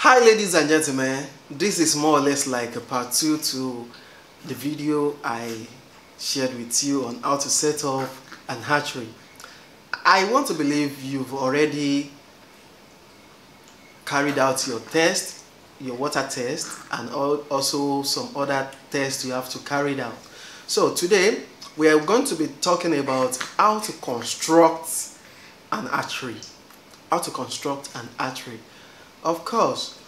Hi ladies and gentlemen, this is more or less like a part 2 to the video I shared with you on how to set up an hatchery. I want to believe you've already carried out your test, your water test, and also some other tests you have to carry out. So today we are going to be talking about how to construct an hatchery. Of course,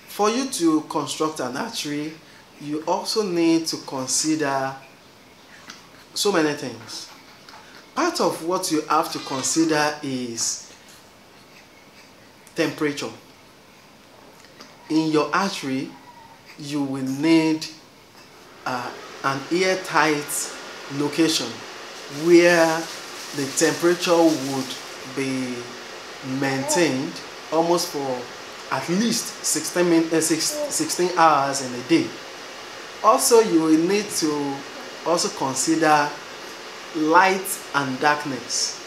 for you to construct an hatchery, you also need to consider so many things. Part of what you have to consider is temperature. In your hatchery, you will need an airtight location where the temperature would be maintained almost for at least 16 hours in a day. Also, you will need to also consider light and darkness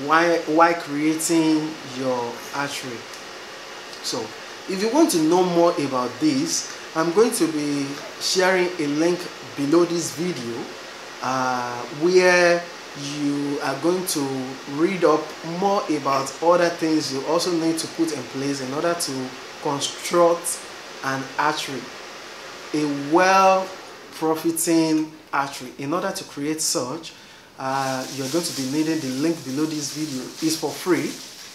while creating your hatchery. So if you want to know more about this, I'm going to be sharing a link below this video where you are going to read up more about other things you also need to put in place in order to construct an hatchery, a well-profiting hatchery. In order to create such, you're going to be needing the link below this video. It's for free.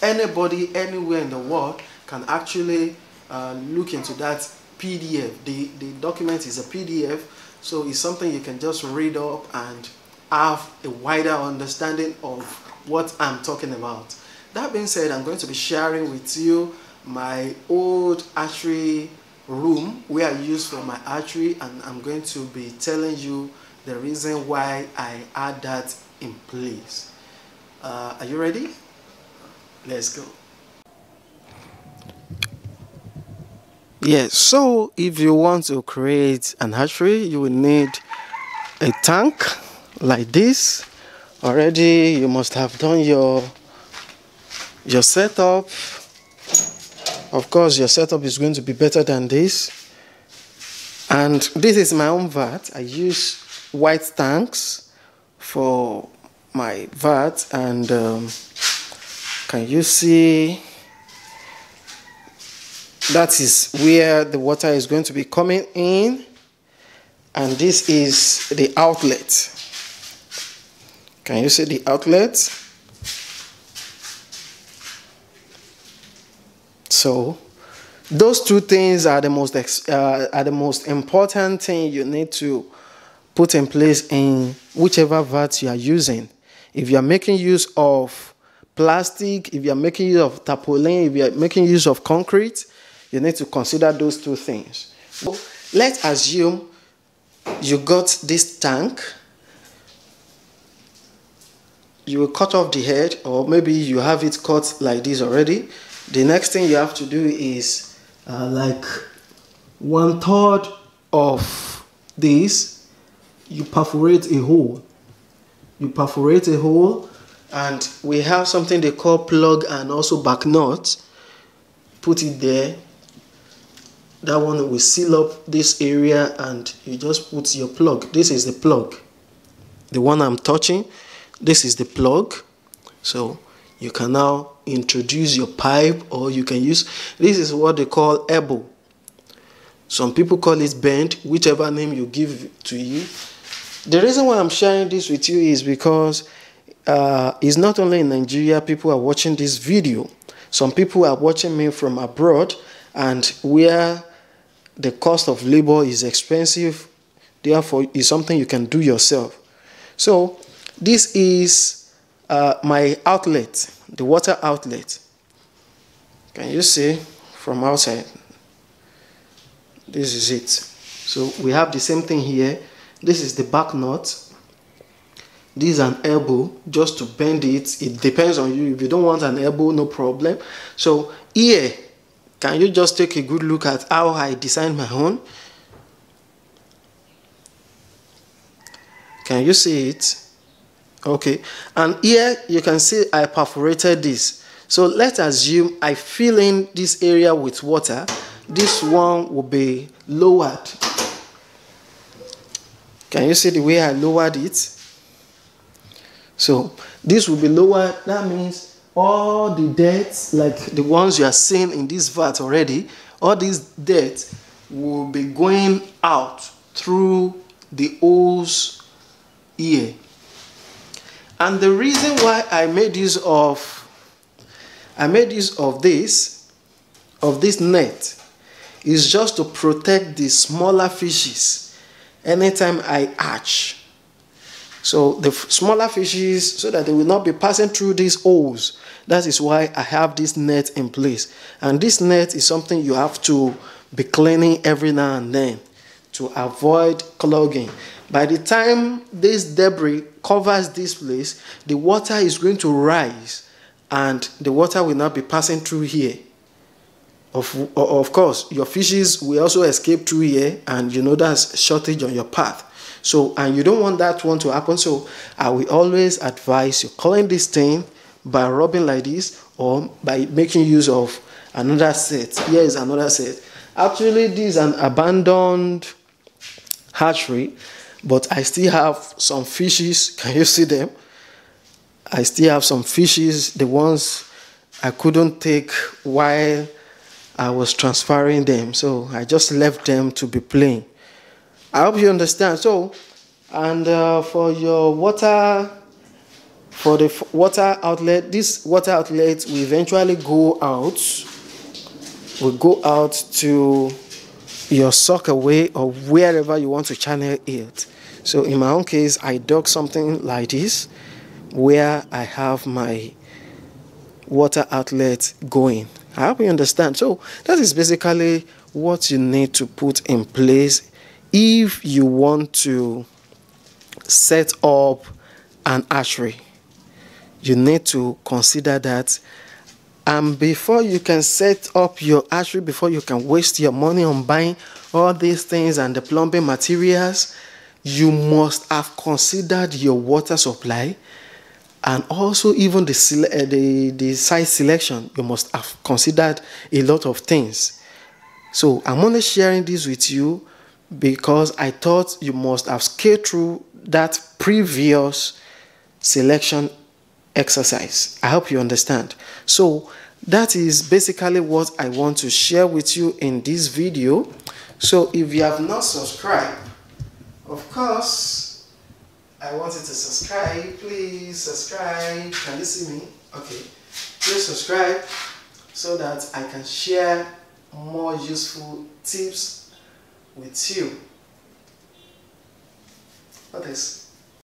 Anybody anywhere in the world can actually look into that PDF. The document is a PDF, so it's something you can just read up and have a wider understanding of what I'm talking about. That being said, I'm going to be sharing with you my old hatchery room where I use for my hatchery, and I'm going to be telling you the reason why I add that in place. Are you ready? Let's go. Yes, so if you want to create an hatchery, you will need a tank like this. Already you must have done your setup. Of course, your setup is going to be better than this. And this is my own vat. I use white tanks for my vat, and can you see that is where the water is going to be coming in, and this is the outlet. Can you see the outlet? So those two things are the most important thing you need to put in place in whichever vat you are using. If you are making use of plastic, if you are making use of tarpaulin, if you are making use of concrete, you need to consider those two things. So let's assume you got this tank. You will cut off the head, or maybe you have it cut like this already. The next thing you have to do is like 1/3 of this, you perforate a hole. And we have something they call plug and also back nut. Put it there. That one will seal up this area, and you just put your plug. This is the plug, the one I'm touching. This is the plug. So you can now introduce your pipe, or you can use, this is what they call elbow. Some people call it bend, whichever name you give to you. The reason why I'm sharing this with you is because it's not only in Nigeria people are watching this video. Some people are watching me from abroad, and where the cost of labor is expensive, therefore it's something you can do yourself. So this is my outlet, the water outlet. Can you see from outside? This is it. So we have the same thing here. This is the back nut. This is an elbow, just to bend it. It depends on you. If you don't want an elbow, no problem. So here, can you just take a good look at how I designed my own? Can you see it? Okay, and here you can see I perforated this. So let's assume I fill in this area with water. This one will be lowered. Can you see the way I lowered it? So this will be lowered. That means all the dirt, like the ones you are seeing in this vat already, all this dirt will be going out through the hose here. And the reason why I made use of this net is just to protect the smaller fishes anytime I hatch. So the smaller fishes, so that they will not be passing through these holes. That is why I have this net in place. And this net is something you have to be cleaning every now and then to avoid clogging. By the time this debris covers this place, the water is going to rise and the water will not be passing through here. Of course, your fishes will also escape through here, and you know that's shortage on your path. So, and you don't want that one to happen. So I will always advise you clean this thing by rubbing like this, or by making use of another set. Here is another set. Actually, this is an abandoned hatchery, but I still have some fishes. Can you see them? I still have some fishes, the ones I couldn't take while I was transferring them. So I just left them to be playing. I hope you understand. So, and for your water, for the water outlet, this water outlet will eventually go out. Will go out to your sockaway or wherever you want to channel it. So in my own case, I dug something like this where I have my water outlet going. I hope you understand. So that is basically what you need to put in place if you want to set up an hatchery. You need to consider that. And before you can set up your hatchery, before you can waste your money on buying all these things and the plumbing materials, you must have considered your water supply, and also even the site selection. You must have considered a lot of things. So I'm only sharing this with you because I thought you must have scaled through that previous selection exercise. I hope you understand. So that is basically what I want to share with you in this video. So if you have not subscribed, of course, I want you to subscribe. Please subscribe. Can you see me? Okay. Please subscribe so that I can share more useful tips with you. What is